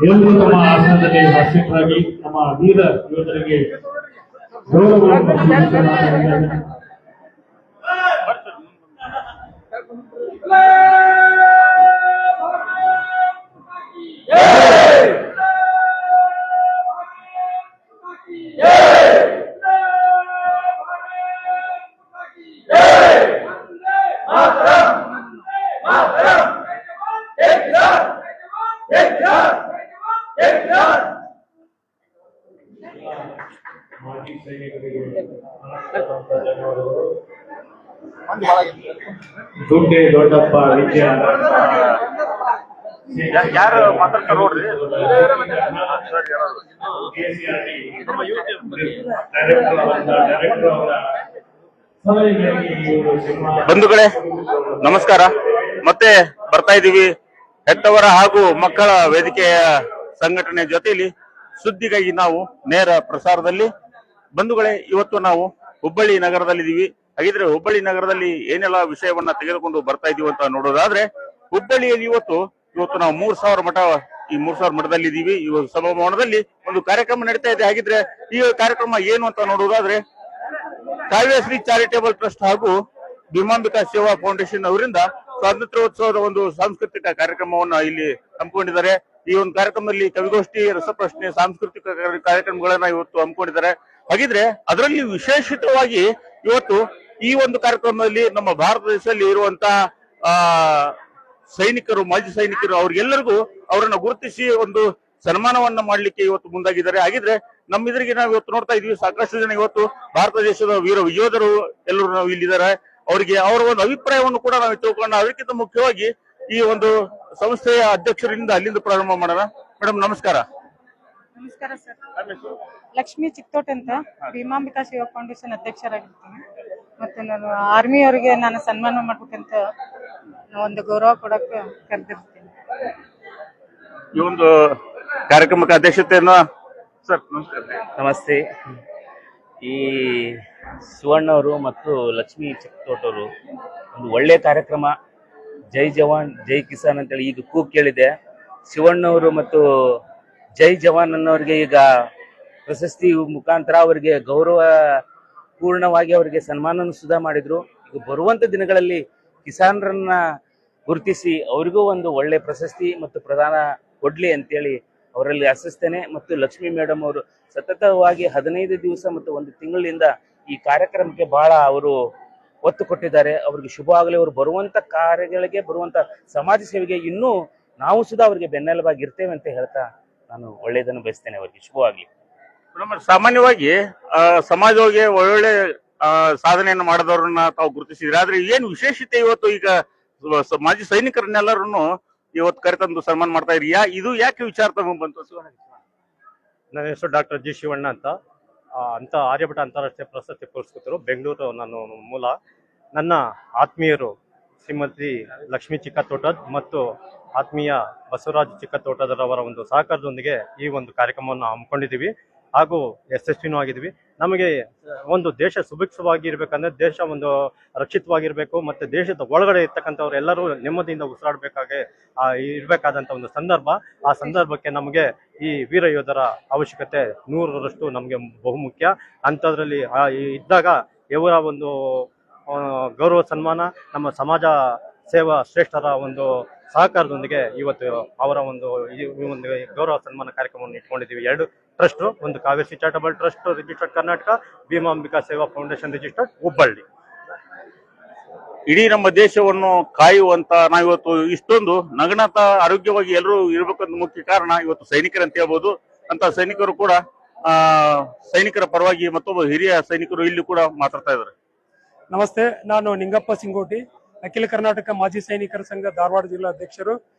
ಎಲ್ಲರೂ ತಮ್ಮ ಆಸನದಲ್ಲಿ ಆಸೀನರಾಗಿ ನಮ್ಮ ವೀರ ಯೋಧರಿಗೆ ಗೌರವವನ್ನು ಮಾಜಿ ಸೈನಿಕರಿಗೆ ದುಡ್ಡೆ ದೊಡ್ಡಪ್ಪ ವಿಜಯ ಯಾರು ಮಾತಾಡ್ತಾರೆ ನೋಡ್ರಿ. ಬಂಧುಗಳೇ ನಮಸ್ಕಾರ. ಮತ್ತೆ ಬರ್ತಾ ಇದ್ದೀವಿ ಹೆತ್ತವರ ಹಾಗೂ ಮಕ್ಕಳ ವೇದಿಕೆಯ ಸಂಘಟನೆ ಜೊತೆಯಲ್ಲಿ ಸುದ್ದಿಗಾಗಿ ನಾವು ನೇರ ಪ್ರಸಾರದಲ್ಲಿ. ಬಂಧುಗಳೇ, ಇವತ್ತು ನಾವು ಹುಬ್ಬಳ್ಳಿ ನಗರದಲ್ಲಿದ್ದೀವಿ. ಹಾಗಿದ್ರೆ ಹುಬ್ಬಳ್ಳಿ ನಗರದಲ್ಲಿ ಏನೆಲ್ಲ ವಿಷಯವನ್ನ ತೆಗೆದುಕೊಂಡು ಬರ್ತಾ ಇದೀವಿ ಅಂತ ನೋಡೋದಾದ್ರೆ, ಹುಬ್ಬಳ್ಳಿಯಲ್ಲಿ ಇವತ್ತು ನಾವು 3000 ಮಠ, ಈ 3000 ಮಠದಲ್ಲಿ ಇದ್ದೀವಿ. ಈ ಸಭಾಭವನದಲ್ಲಿ ಒಂದು ಕಾರ್ಯಕ್ರಮ ನಡೀತಾ ಇದೆ. ಹಾಗಿದ್ರೆ ಈ ಕಾರ್ಯಕ್ರಮ ಏನು ಅಂತ ನೋಡೋದಾದ್ರೆ, ಕಾವ್ಯಶ್ರೀ ಚಾರಿಟೇಬಲ್ ಟ್ರಸ್ಟ್ ಹಾಗೂ ಭೀಮಾಂಬಿಕಾ ಸೇವಾ ಫೌಂಡೇಶನ್ ಅವರಿಂದ ಸ್ವಾತಂತ್ರ್ಯೋತ್ಸವದ ಒಂದು ಸಾಂಸ್ಕೃತಿಕ ಕಾರ್ಯಕ್ರಮವನ್ನ ಇಲ್ಲಿ ಹಮ್ಮಿಕೊಂಡಿದ್ದಾರೆ. ಈ ಒಂದು ಕಾರ್ಯಕ್ರಮದಲ್ಲಿ ಕವಿಗೋಷ್ಠಿ, ರಸಪ್ರಶ್ನೆ, ಸಾಂಸ್ಕೃತಿಕ ಕಾರ್ಯಕ್ರಮಗಳನ್ನ ಇವತ್ತು ಹಮ್ಮಿಕೊಂಡಿದ್ದಾರೆ. ಹಾಗಿದ್ರೆ ಅದರಲ್ಲಿ ವಿಶೇಷಿತವಾಗಿ ಇವತ್ತು ಈ ಒಂದು ಕಾರ್ಯಕ್ರಮದಲ್ಲಿ ನಮ್ಮ ಭಾರತ ದೇಶದಲ್ಲಿ ಇರುವಂತಹ ಸೈನಿಕರು, ಮಾಜಿ ಸೈನಿಕರು, ಅವ್ರಿಗೆಲ್ಲರಿಗೂ ಅವರನ್ನ ಗುರುತಿಸಿ ಒಂದು ಸನ್ಮಾನವನ್ನ ಮಾಡ್ಲಿಕ್ಕೆ ಇವತ್ತು ಮುಂದಾಗಿದ್ದಾರೆ. ಹಾಗಿದ್ರೆ ನಮ್ಮಿದ್ರಿಗೆ ನಾವು ಇವತ್ತು ನೋಡ್ತಾ ಇದೀವಿ, ಸಾಕಷ್ಟು ಜನ ಇವತ್ತು ಭಾರತ ದೇಶದ ವೀರ ಯೋಧರು ಎಲ್ಲರೂ ನಾವು ಇಲ್ಲಿದ್ದಾರೆ. ಅವರಿಗೆ ಅವರ ಒಂದು ಅಭಿಪ್ರಾಯವನ್ನು ಕೂಡ ನಾವು ತಿಳ್ಕೊಂಡು, ಅದಕ್ಕಿಂತ ಮುಖ್ಯವಾಗಿ ಈ ಒಂದು ಸಂಸ್ಥೆಯ ಅಧ್ಯಕ್ಷರಿಂದ ಅಲ್ಲಿಂದ ಪ್ರಾರಂಭ ಮಾಡೋಣ. ಮೇಡಮ್ ನಮಸ್ಕಾರ. ನಮಸ್ಕಾರ ಸರ್. ಲಕ್ಷ್ಮೀ ಚಿಕ್ತೋಟ್ ಅಂತ ಭೀಮಾಂಬಿಕಾ ಸೇವಾ ಫೌಂಡೇಶನ್ ಅಧ್ಯಕ್ಷರಾಗಿರ್ತೀನಿ. ಮತ್ತೆ ನಾನು ಆರ್ಮಿ ಅವರಿಗೆ ನಾನು ಸನ್ಮಾನ ಮಾಡ್ಬೇಕಂತ ಒಂದು ಗೌರವ ಕೊಡಕ್ಕೆ ಕರೆದಿರ್ತೀನಿ. ಈ ಒಂದು ಕಾರ್ಯಕ್ರಮಕ್ಕೆ ಅಧ್ಯಕ್ಷತೆಯನ್ನು ಸರ್ ನಮಸ್ತೆ. ಈ ಸುವರ್ಣವರು ಮತ್ತು ಲಕ್ಷ್ಮೀ ಚಿಕ್ತೋಟ್ ಅವರು ಒಂದು ಒಳ್ಳೆ ಕಾರ್ಯಕ್ರಮ, ಜೈ ಜವಾನ್ ಜೈ ಕಿಸಾನ್ ಅಂತೇಳಿ ಈಗ ಕೂಗ್ ಕೇಳಿದೆ. ಶಿವಣ್ಣವರು ಮತ್ತು ಜೈ ಜವಾನ್ ಅನ್ನೋರಿಗೆ ಈಗ ಪ್ರಶಸ್ತಿ ಮುಖಾಂತರ ಅವರಿಗೆ ಗೌರವ ಪೂರ್ಣವಾಗಿ ಅವರಿಗೆ ಸನ್ಮಾನ ಸುಧಾ ಮಾಡಿದ್ರು. ಈಗ ಬರುವಂತ ದಿನಗಳಲ್ಲಿ ಕಿಸಾನರನ್ನ ಗುರುತಿಸಿ ಅವರಿಗೂ ಒಂದು ಒಳ್ಳೆ ಪ್ರಶಸ್ತಿ ಮತ್ತು ಪ್ರದಾನ ಕೊಡ್ಲಿ ಅಂತೇಳಿ ಅವರಲ್ಲಿ ಆಶಿಸ್ತೇನೆ. ಮತ್ತು ಲಕ್ಷ್ಮೀ ಮೇಡಮ್ ಅವರು ಸತತವಾಗಿ 15 ದಿವಸ ಮತ್ತು 1 ತಿಂಗಳಿಂದ ಈ ಕಾರ್ಯಕ್ರಮಕ್ಕೆ ಬಹಳ ಅವರು ಒತ್ತು ಕೊಟ್ಟಿದ್ದಾರೆ. ಅವ್ರಿಗೆ ಶುಭ ಆಗಲಿ. ಅವರು ಬರುವಂತ ಕಾರ್ಯಗಳಿಗೆ, ಬರುವಂತ ಸಮಾಜ ಸೇವೆಗೆ ಇನ್ನೂ ನಾವು ಸುಧಾ ಅವರಿಗೆ ಬೆನ್ನೆಲುಬಾಗಿ ಇರ್ತೇವೆ ಅಂತ ಹೇಳ್ತಾ ನಾನು ಒಳ್ಳೆಯದನ್ನು ಬಯಸ್ತೇನೆ. ಅವರಿಗೆ ಶುಭವಾಗ್ಲಿ. ಸಾಮಾನ್ಯವಾಗಿ ಸಮಾಜವಾಗಿ ಒಳ್ಳೊಳ್ಳೆ ಸಾಧನೆಯನ್ನು ಮಾಡಿದವ್ರನ್ನ ತಾವು ಗುರುತಿಸಿದ್ರೆ, ಆದ್ರೆ ಏನು ವಿಶೇಷತೆ ಇವತ್ತು ಈಗ ಮಾಜಿ ಸೈನಿಕರನ್ನೆಲ್ಲರನ್ನು ಇವತ್ತು ಕರೆತಂದು ಸನ್ಮಾನ ಮಾಡ್ತಾ ಇರಿ, ಇದು ಯಾಕೆ ವಿಚಾರ ತಗೊಂಡ್ ಬಂತು? ನನ್ನ ಹೆಸರು ಡಾಕ್ಟರ್ ಜಿ ಶಿವಣ್ಣ ಅಂತ ಆರ್ಯಭಟ ಅಂತಾರಾಷ್ಟ್ರೀಯ ಪ್ರಶಸ್ತಿ ಪುರಸ್ಕೃತರು, ಬೆಂಗಳೂರು ನಾನು ಮೂಲ. ನನ್ನ ಆತ್ಮೀಯರು ಶ್ರೀಮತಿ ಲಕ್ಷ್ಮೀ ಚಿಕ್ಕತೋಟದ್ ಮತ್ತು ಆತ್ಮೀಯ ಬಸವರಾಜ್ ಚಿಕ್ಕತೋಟದರವರ ಒಂದು ಸಹಕಾರದೊಂದಿಗೆ ಈ ಒಂದು ಕಾರ್ಯಕ್ರಮವನ್ನು ಹಮ್ಮಿಕೊಂಡಿದ್ದೀವಿ ಹಾಗೂ ಯಶಸ್ವಿನೂ ಆಗಿದ್ದೀವಿ. ನಮಗೆ ಒಂದು ದೇಶ ಸುಭಿಕ್ಷವಾಗಿ ಇರಬೇಕಂದ್ರೆ, ದೇಶ ಒಂದು ರಕ್ಷಿತವಾಗಿರಬೇಕು, ಮತ್ತು ದೇಶದ ಒಳಗಡೆ ಇರ್ತಕ್ಕಂಥವ್ರು ಎಲ್ಲರೂ ನೆಮ್ಮದಿಯಿಂದ ಉಸಿರಾಡಬೇಕಾಗೆ ಇರಬೇಕಾದಂಥ ಒಂದು ಸಂದರ್ಭ. ಆ ಸಂದರ್ಭಕ್ಕೆ ನಮಗೆ ಈ ವೀರ ಯೋಧರ ಅವಶ್ಯಕತೆ 100ರಷ್ಟು ನಮಗೆ ಬಹುಮುಖ್ಯ. ಅಂಥದ್ರಲ್ಲಿ ಇದ್ದಾಗ ಇವರ ಒಂದು ಗೌರವ ಸನ್ಮಾನ, ನಮ್ಮ ಸಮಾಜ ಸೇವಾ ಶ್ರೇಷ್ಠರ ಒಂದು ಸಹಕಾರದೊಂದಿಗೆ ಇವತ್ತು ಅವರ ಒಂದು ಗೌರವ ಸನ್ಮಾನ ಕಾರ್ಯಕ್ರಮವನ್ನು ಇಟ್ಕೊಂಡಿದ್ದೀವಿ. 2 ಟ್ರಸ್ಟ್, ಒಂದು Kavyashree charitable trust registered Karnataka, Bhimambika ಸೇವಾ ಫೌಂಡೇಶನ್ ರಿಜಿಸ್ಟರ್ಡ್ ಹುಬ್ಬಳ್ಳಿ. ಇಡೀ ನಮ್ಮ ದೇಶವನ್ನು ಕಾಯುವಂತ ನಾವಿವತ್ತು ಇಷ್ಟೊಂದು ನಗನತ ಆರೋಗ್ಯವಾಗಿ ಎಲ್ಲರೂ ಇರಬೇಕಂತ ಮುಖ್ಯ ಕಾರಣ ಇವತ್ತು ಸೈನಿಕರಂತ ಹೇಳ್ಬೋದು. ಅಂತ ಸೈನಿಕರು ಕೂಡ ಸೈನಿಕರ ಪರವಾಗಿ ಮತ್ತೊಬ್ಬ ಹಿರಿಯ ಸೈನಿಕರು ಇಲ್ಲಿ ಕೂಡ ಮಾತಾಡ್ತಾ ಇದ್ದಾರೆ. ನಮಸ್ತೆ, ನಾನು ನಿಂಗಪ್ಪ ಸಿಂಗೋಟಿ, ಅಖಿಲ ಕರ್ನಾಟಕ ಮಾಜಿ ಸೈನಿಕರ ಸಂಘ ಧಾರವಾಡ ಜಿಲ್ಲಾ ಅಧ್ಯಕ್ಷರು.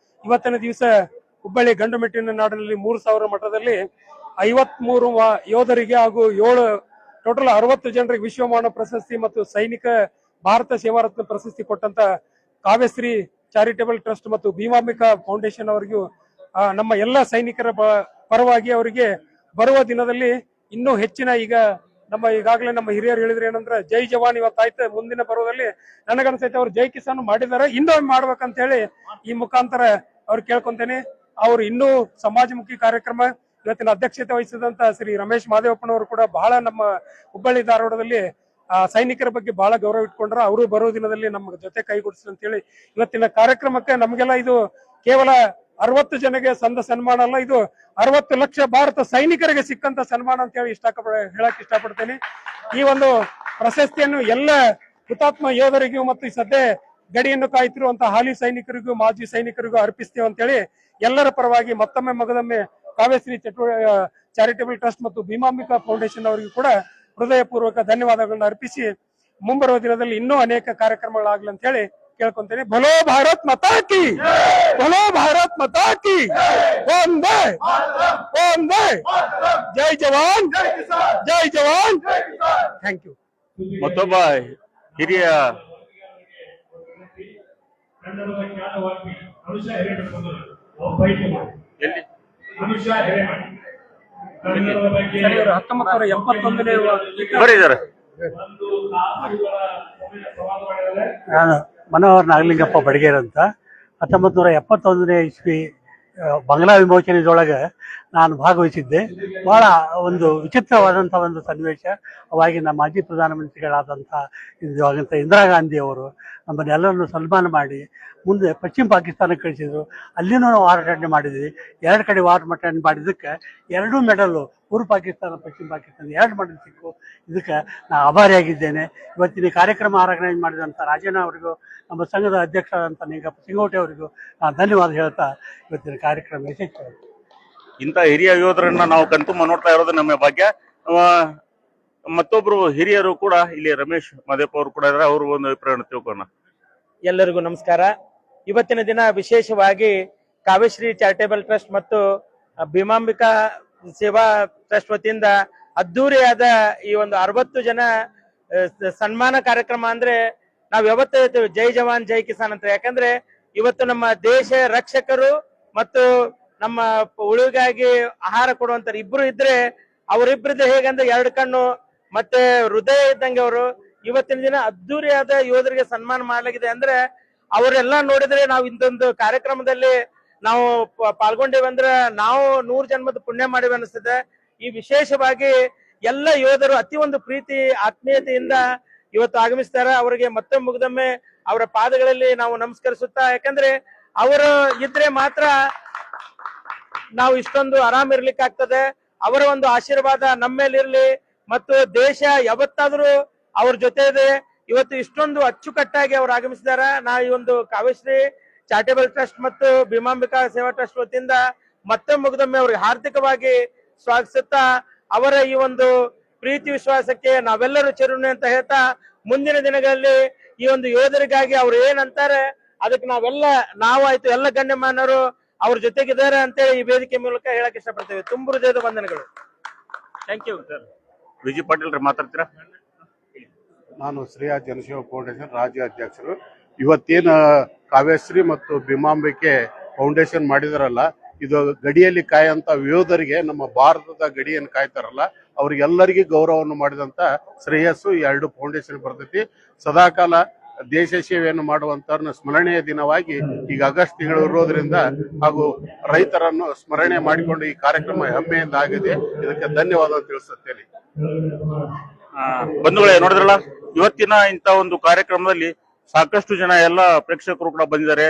ಇವತ್ತಿನ ದಿವಸ ಹುಬ್ಬಳ್ಳಿ ಗಂಡುಮೆಟ್ಟಿನ ನಾಡಿನಲ್ಲಿ 3000 ಮಠದಲ್ಲಿ 53 ಯೋಧರಿಗೆ ಹಾಗೂ 7 ಟೋಟಲ್ 60 ಜನರಿಗೆ ವಿಶ್ವಮಾನ ಪ್ರಶಸ್ತಿ ಮತ್ತು ಸೈನಿಕ ಭಾರತ ಸೇವಾ ರತ್ನ ಪ್ರಶಸ್ತಿ ಕೊಟ್ಟಂತ ಕಾವ್ಯಶ್ರೀ ಚಾರಿಟೇಬಲ್ ಟ್ರಸ್ಟ್ ಮತ್ತು ಭೀಮಾಂಬಿಕಾ ಫೌಂಡೇಶನ್ ಅವರಿಗೂ ನಮ್ಮ ಎಲ್ಲ ಸೈನಿಕರ ಪರವಾಗಿ ಅವರಿಗೆ ಬರುವ ದಿನದಲ್ಲಿ ಇನ್ನೂ ಹೆಚ್ಚಿನ, ಈಗ ಈಗಾಗಲೇ ನಮ್ಮ ಹಿರಿಯರು ಹೇಳಿದ್ರೆ ಏನಂದ್ರೆ ಜೈ ಜವಾನ್ ಇವತ್ತಾಯ್ತು, ಮುಂದಿನ ಪರ್ವದಲ್ಲಿ ನನಗನ್ಸೈತೆ ಅವ್ರು ಜೈ ಕಿಸಾನ್ ಮಾಡಿದ್ದಾರೆ, ಇನ್ನೊಮ್ಮೆ ಮಾಡ್ಬೇಕಂತ ಹೇಳಿ ಈ ಮುಖಾಂತರ ಅವ್ರು ಕೇಳ್ಕೊಂತೇನೆ. ಅವ್ರು ಇನ್ನೂ ಸಮಾಜಮುಖಿ ಕಾರ್ಯಕ್ರಮ ಇವತ್ತಿನ ಅಧ್ಯಕ್ಷತೆ ವಹಿಸಿದಂತ ಶ್ರೀ ರಮೇಶ್ ಮಾದೇವಪ್ಪನವರು ಕೂಡ ಬಹಳ ನಮ್ಮ ಹುಬ್ಬಳ್ಳಿ ಧಾರವಾಡದಲ್ಲಿ ಸೈನಿಕರ ಬಗ್ಗೆ ಬಹಳ ಗೌರವ ಇಟ್ಕೊಂಡ್ರ. ಅವರು ಬರೋ ದಿನದಲ್ಲಿ ನಮ್ಮ ಜೊತೆ ಕೈಗೂಡಿಸ್ಲಿ ಅಂತ ಹೇಳಿ ಇವತ್ತಿನ ಕಾರ್ಯಕ್ರಮಕ್ಕೆ ನಮಗೆಲ್ಲ ಇದು ಕೇವಲ 60 ಜನಗೆ ಸಂದ ಸನ್ಮಾನ ಅಲ್ಲ, ಇದು 60 ಲಕ್ಷ ಭಾರತ ಸೈನಿಕರಿಗೆ ಸಿಕ್ಕಂತ ಸನ್ಮಾನ ಅಂತ ಹೇಳಿ ಹೇಳಕ್ ಇಷ್ಟಪಡ್ತೇನೆ. ಈ ಒಂದು ಪ್ರಶಸ್ತಿಯನ್ನು ಎಲ್ಲ ಹುತಾತ್ಮ ಯೋಧರಿಗೂ ಮತ್ತು ಈ ಸದ್ಯ ಗಡಿಯನ್ನು ಕಾಯ್ತಿರುವಂತಹ ಹಾಲಿ ಸೈನಿಕರಿಗೂ ಮಾಜಿ ಸೈನಿಕರಿಗೂ ಅರ್ಪಿಸ್ತೇವೆ ಅಂತ ಹೇಳಿ ಎಲ್ಲರ ಪರವಾಗಿ ಮತ್ತೊಮ್ಮೆ ಮಗದೊಮ್ಮೆ ಕಾವ್ಯಶ್ರೀ ಚಾರಿಟೇಬಲ್ ಟ್ರಸ್ಟ್ ಮತ್ತು ಭೀಮಾಂಬಿಕಾ ಫೌಂಡೇಶನ್ ಅವರಿಗೂ ಕೂಡ ಹೃದಯಪೂರ್ವಕ ಧನ್ಯವಾದಗಳನ್ನ ಅರ್ಪಿಸಿ ಮುಂಬರುವ ದಿನದಲ್ಲಿ ಇನ್ನೂ ಅನೇಕ ಕಾರ್ಯಕ್ರಮಗಳಾಗ್ಲಿ ಅಂತ ಹೇಳಿ ಕೇಳ್ಕೊಂತೇನೆ. ಭಲೋ ಭಾರತ್ ಮಾತಾ ಕಿ, ಭಲೋ ಭಾರತ್ ಮಾತಾ ಕಿ, ಒಂದೇ ಒಂದೇ, ಜೈ ಜವಾನ್ ಜೈ ಜವಾನ್. Thank you. ಮತ್ತೊಬ್ಬ ಹಿರಿಯ ಕನ್ನಡದ ಖ್ಯಾತವಾಗ್ಮಿ ಅನುಷಾ ಹಿರೇಮಠ ಬಂದರು. ಅವ್ರು ಬೈಕ್ ಮಾಡಿ. ಎಲ್ಲಿ ಅನುಷಾ ಹಿರೇಮಠ ಕನ್ನಡದ ಬಗ್ಗೆ 1981ನೇ ಬರೀದಾರೆ. ಒಂದು ತಾಸುಗಳ ಸಮಯ ಸಂವಾದ ಮಾಡಿದ್ದಾರೆ. ನಾನು ಮನೋಹರ್ ನಾಗಲಿಂಗಪ್ಪ ಬಡಗೇರ್ ಅಂತ. 1971ನೇ ಇಸ್ವಿ ಬಂಗ್ಲಾ ವಿಮೋಚನೆಯೊಳಗೆ ನಾನು ಭಾಗವಹಿಸಿದ್ದೆ. ಬಹಳ ಒಂದು ವಿಚಿತ್ರವಾದಂಥ ಒಂದು ಸನ್ನಿವೇಶ. ಅವಾಗಿನ ಮಾಜಿ ಪ್ರಧಾನಮಂತ್ರಿಗಳಾದಂಥ ಇಂದಿರಾ ಗಾಂಧಿ ಅವರು ನಮ್ಮನ್ನೆಲ್ಲರನ್ನು ಸನ್ಮಾನ ಮಾಡಿ ಮುಂದೆ ಪಶ್ಚಿಮ ಪಾಕಿಸ್ತಾನಕ್ಕೆ ಕಳಿಸಿದ್ರು. ಅಲ್ಲಿನೂ ನಾವು ವಾರ್ ಅಟೆಂಡ್ ಮಾಡಿದ್ವಿ. 2 ಕಡೆ ವಾರ್ ಅಟೆಂಡ್ ಮಾಡಿದ್ದಕ್ಕೆ 2 ಮೆಡಲು, ಪೂರ್ವ ಪಾಕಿಸ್ತಾನ ಪಶ್ಚಿಮ ಪಾಕಿಸ್ತಾನ 2 ಮೆಡಲ್ ಸಿಕ್ಕು. ಇದಕ್ಕೆ ನಾನು ಆಭಾರಿಯಾಗಿದ್ದೇನೆ. ಇವತ್ತಿನ ಕಾರ್ಯಕ್ರಮ ಆರ್ಗನೈಸ್ ಮಾಡಿದಂಥ ರಾಜಣ್ಣ ಅವರಿಗೂ, ನಮ್ಮ ಸಂಘದ ಅಧ್ಯಕ್ಷರಾದಂಥ ನಿಂಗಪ್ಪ ಸಿಂಗೋಟೆ ಅವರಿಗೂ ನಾನು ಧನ್ಯವಾದ ಹೇಳ್ತಾ ಇವತ್ತಿನ ಕಾರ್ಯಕ್ರಮ ಯಶಸ್ವಿಯಾಯಿತು. ಇಂಥ ಹಿರಿಯ ಯೋಧರನ್ನ ನಾವು ಕಣ್ತುಂಬ ನೋಡ್ತಾ ಇರೋದು ನಮ್ಮ ಭಾಗ್ಯ. ಮತ್ತೊಬ್ರು ಹಿರಿಯರು ಕೂಡ ಇಲ್ಲಿ ರಮೇಶ್ ಮಾದೇಪ್ಪ ಅವರು ಕೂಡ ಇದ್ದಾರೆ. ಅವರು ಒಂದು ಅಭಿಪ್ರಾಯ ತಿಳ್ಕೊಳ್ಳೋಣ. ಎಲ್ಲರಿಗೂ ನಮಸ್ಕಾರ. ಇವತ್ತಿನ ದಿನ ವಿಶೇಷವಾಗಿ ಕಾವ್ಯಶ್ರೀ ಚಾರಿಟೇಬಲ್ ಟ್ರಸ್ಟ್ ಮತ್ತು ಭೀಮಾಂಬಿಕಾ ಸೇವಾ ಟ್ರಸ್ಟ್ ವತಿಯಿಂದ ಅದ್ದೂರಿಯಾದ ಈ ಒಂದು 60 ಜನ ಸನ್ಮಾನ ಕಾರ್ಯಕ್ರಮ ಅಂದ್ರೆ ನಾವ್ ಯಾವತ್ತೂ ಹೇಳ್ತೇವೆ ಜೈ ಜವಾನ್ ಜೈ ಕಿಸಾನ್ ಅಂತ. ಯಾಕಂದ್ರೆ ಇವತ್ತು ನಮ್ಮ ದೇಶ ರಕ್ಷಕರು ಮತ್ತು ನಮ್ಮ ಉಳಿಗಾಗಿ ಆಹಾರ ಕೊಡುವಂತ ಇಬ್ರು ಇದ್ರೆ, ಅವರಿಬ್ಬರಿದ್ರೆ ಹೇಗಂದ್ರೆ 2 ಕಣ್ಣು ಮತ್ತೆ ಹೃದಯ ಇದ್ದಂಗೆ ಅವರು. ಇವತ್ತಿನ ದಿನ ಅದ್ದೂರಿಯಾದ ಯೋಧರಿಗೆ ಸನ್ಮಾನ ಮಾಡಲಾಗಿದೆ ಅಂದ್ರೆ ಅವರೆಲ್ಲ ನೋಡಿದ್ರೆ ನಾವು ಇಂಥೊಂದು ಕಾರ್ಯಕ್ರಮದಲ್ಲಿ ನಾವು ಪಾಲ್ಗೊಂಡೇವೆ ಅಂದ್ರೆ ನಾವು 100 ಜನ್ಮದ ಪುಣ್ಯ ಮಾಡಿವೆ ಅನಿಸ್ತದೆ. ಈ ವಿಶೇಷವಾಗಿ ಎಲ್ಲ ಯೋಧರು ಅತಿ ಒಂದು ಪ್ರೀತಿ ಆತ್ಮೀಯತೆಯಿಂದ ಇವತ್ತು ಆಗಮಿಸ್ತಾರೆ. ಅವರಿಗೆ ಮತ್ತೆ ಮುಗ್ದೊಮ್ಮೆ ಅವರ ಪಾದಗಳಲ್ಲಿ ನಾವು ನಮಸ್ಕರಿಸುತ್ತಾ, ಯಾಕಂದ್ರೆ ಅವರು ಇದ್ರೆ ಮಾತ್ರ ನಾವು ಇಷ್ಟೊಂದು ಆರಾಮ್ ಇರ್ಲಿಕ್ಕೆ ಆಗ್ತದೆ. ಅವರ ಒಂದು ಆಶೀರ್ವಾದ ನಮ್ಮ ಮೇಲೆ ಇರ್ಲಿ ಮತ್ತು ದೇಶ ಯಾವತ್ತಾದ್ರೂ ಅವ್ರ ಜೊತೆ ಇದೆ. ಇವತ್ತು ಇಷ್ಟೊಂದು ಅಚ್ಚುಕಟ್ಟಾಗಿ ಅವ್ರು ಆಗಮಿಸಿದಾರ. ನಾ ಈ ಒಂದು ಕಾವ್ಯಶ್ರೀ ಚಾರಿಟೇಬಲ್ ಟ್ರಸ್ಟ್ ಮತ್ತು ಭೀಮಾಂಬಿಕಾ ಸೇವಾ ಟ್ರಸ್ಟ್ ವತಿಯಿಂದ ಮತ್ತೆ ಮುಗ್ದೊಮ್ಮೆ ಅವ್ರಿಗೆ ಹಾರ್ದಿಕವಾಗಿ ಸ್ವಾಗತಿಸುತ್ತಾ, ಅವರ ಈ ಒಂದು ಪ್ರೀತಿ ವಿಶ್ವಾಸಕ್ಕೆ ನಾವೆಲ್ಲರೂ ಚಿರುಣಿ ಅಂತ ಹೇಳ್ತಾ, ಮುಂದಿನ ದಿನಗಳಲ್ಲಿ ಈ ಒಂದು ಯೋಧರಿಗಾಗಿ ಅವ್ರು ಏನಂತಾರೆ ಅದಕ್ಕೆ ನಾವು ಆಯ್ತು ಎಲ್ಲ ಗಣ್ಯಮಾನರು ಅವ್ರ ಜೊತೆಗಿದ್ದಾರೆ ಅಂತೇಳಿ ಈ ವೇದಿಕೆ ಮೂಲಕ ಹೇಳಕ್ ಇಷ್ಟಪಡ್ತೇವೆ. ತುಂಬ ಹೃದಯದ ವಂದನೆಗಳು. Thank you sir. Vijay Patil ರೀ ಮಾತಾಡ್ತೀರಾ? ನಾನು ಶ್ರೇಯಾ ಜನಸೇವಾ ಫೌಂಡೇಶನ್ ರಾಜ್ಯ ಅಧ್ಯಕ್ಷರು. ಇವತ್ತೇನು ಕಾವ್ಯಶ್ರೀ ಮತ್ತು ಭೀಮಾಂಬಿಕೆ ಫೌಂಡೇಶನ್ ಮಾಡಿದಾರಲ್ಲ, ಇದು ಗಡಿಯಲ್ಲಿ ಕಾಯಂತ ಯೋಧರಿಗೆ, ನಮ್ಮ ಭಾರತದ ಗಡಿಯನ್ನು ಕಾಯ್ತಾರಲ್ಲ ಅವ್ರಿಗೆಲ್ಲರಿಗೂ ಗೌರವವನ್ನು ಮಾಡಿದಂತ ಶ್ರೇಯಸ್ಸು ಈ 2 ಫೌಂಡೇಶನ್ ಬರ್ತೈತಿ. ಸದಾಕಾಲ ದೇಶ ಸೇವೆಯನ್ನು ಮಾಡುವಂತವ್ರನ್ನ ಸ್ಮರಣೆಯ ದಿನವಾಗಿ ಈಗ ಆಗಸ್ಟ್ ತಿಂಗಳು ಇರೋದ್ರಿಂದ ಹಾಗೂ ರೈತರನ್ನು ಸ್ಮರಣೆ ಮಾಡಿಕೊಂಡು ಈ ಕಾರ್ಯಕ್ರಮ ಹೆಮ್ಮೆಯಿಂದ ಆಗಿದೆ. ಇದಕ್ಕೆ ಧನ್ಯವಾದ ತಿಳಿಸುತ್ತೇನೆ. ಬಂಧುಗಳೇ, ನೋಡಿದ್ರಲ್ಲ ಇವತ್ತಿನ ಇಂತ ಒಂದು ಕಾರ್ಯಕ್ರಮದಲ್ಲಿ ಸಾಕಷ್ಟು ಜನ ಎಲ್ಲ ಪ್ರೇಕ್ಷಕರು ಕೂಡ ಬಂದಿದ್ದಾರೆ.